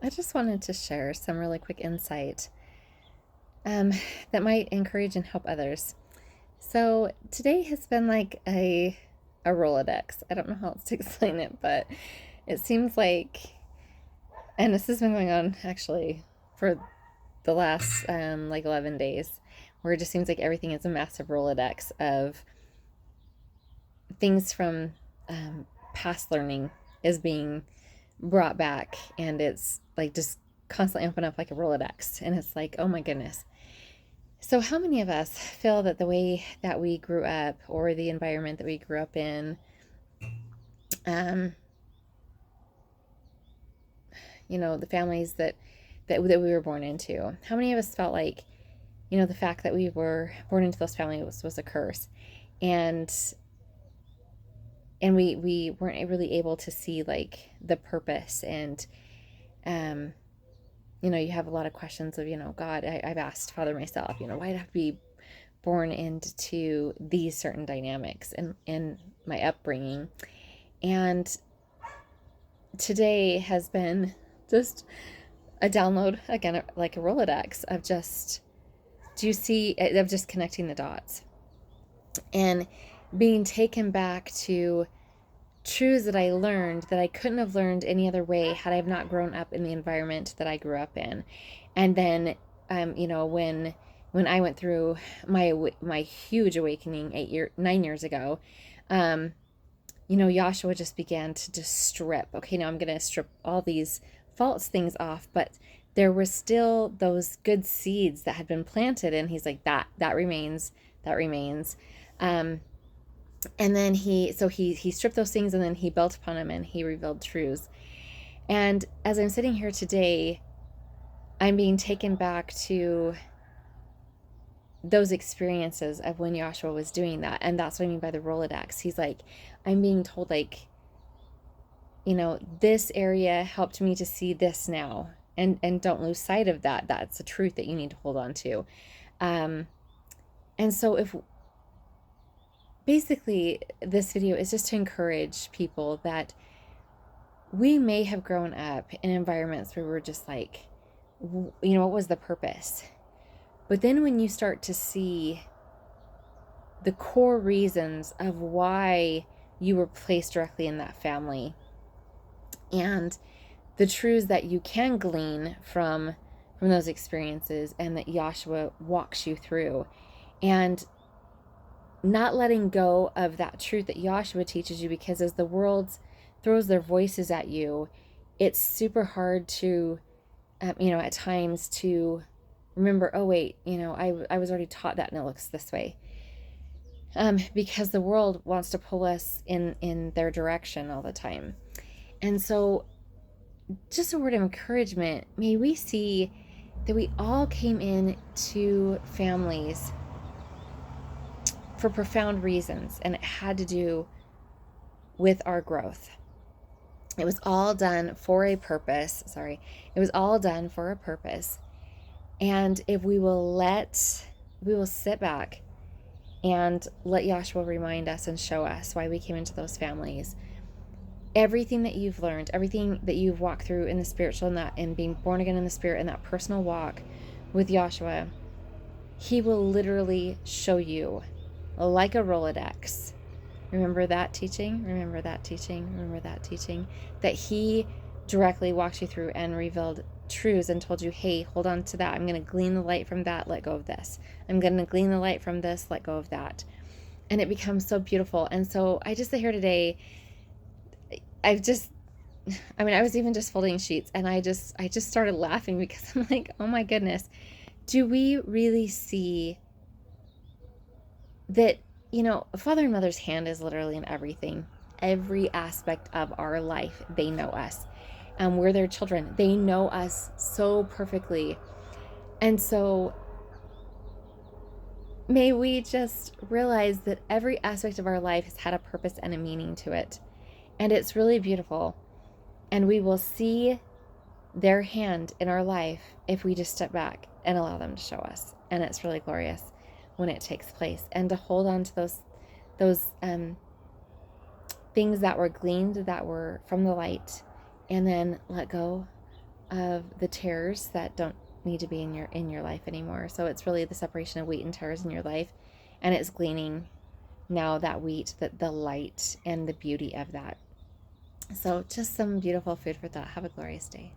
I just wanted to share some really quick insight um, that might encourage and help others. So today has been like a Rolodex. I don't know how else to explain it, but it seems like, and this has been going on actually for the last like 11 days, where it just seems like everything is a massive Rolodex of things from um, past learning is being brought back, and it's like just constantly open up like a Rolodex, and it's like, oh my goodness. So how many of us feel that the way that we grew up or the environment that we grew up in, um, the families that we were born into, how many of us felt like, the fact that we were born into those families was a curse, and we weren't really able to see like the purpose, and um you have a lot of questions of, God, I've asked Father myself, why'd I have to be born into these certain dynamics in my upbringing. And today has been just a download again, like a Rolodex of just, do you see, of just connecting the dots and being taken back to truths that I learned that I couldn't have learned any other way had I have not grown up in the environment that I grew up in. And then, when I went through my huge awakening 9 years ago, um, Joshua just began to just strip. Okay, now I'm going to strip all these false things off, but there were still those good seeds that had been planted, and he's like, that remains, that remains. And then he stripped those things, and then he built upon them, and he revealed truths. And as I'm sitting here today, I'm being taken back to those experiences of when Joshua was doing that. And that's what I mean by the Rolodex. He's like, I'm being told, like, this area helped me to see this now. And don't lose sight of that. That's a truth that you need to hold on to. And so if basically this video is just to encourage people that we may have grown up in environments where we're just like, what was the purpose? But then when you start to see the core reasons of why you were placed directly in that family, and the truths that you can glean from those experiences, and that Joshua walks you through, and not letting go of that truth that Joshua teaches you, because as the world throws their voices at you, it's super hard to, at times to remember, oh wait, I was already taught that and it looks this way. Because the world wants to pull us in their direction all the time. And so just a word of encouragement, may we see that we all came in to families for profound reasons, and it had to do with our growth. It was all done for a purpose. It was all done for a purpose. And if we will sit back and let Joshua remind us and show us why we came into those families. Everything that you've learned, everything that you've walked through in the spiritual, and being born again in the spirit, and that personal walk with Joshua, he will literally show you like a Rolodex. Remember that teaching? Remember that teaching? Remember that teaching? That he directly walks you through and revealed truths and told you, hey, hold on to that. I'm going to glean the light from that, let go of this. I'm going to glean the light from this, let go of that. And it becomes so beautiful. And so I just sit here today, I was even just folding sheets, and I just started laughing, because I'm like, oh my goodness, do we really see that, Father and Mother's hand is literally in everything, every aspect of our life. They know us, and we're their children. They know us so perfectly. And so may we just realize that every aspect of our life has had a purpose and a meaning to it. And it's really beautiful. And we will see their hand in our life if we just step back and allow them to show us. And it's really glorious when it takes place. And to hold on to those things that were gleaned, that were from the light, and then let go of the tares that don't need to be in your life anymore. So it's really the separation of wheat and tares in your life, and it's gleaning now that wheat, the light and the beauty of that. So just some beautiful food for thought. Have a glorious day.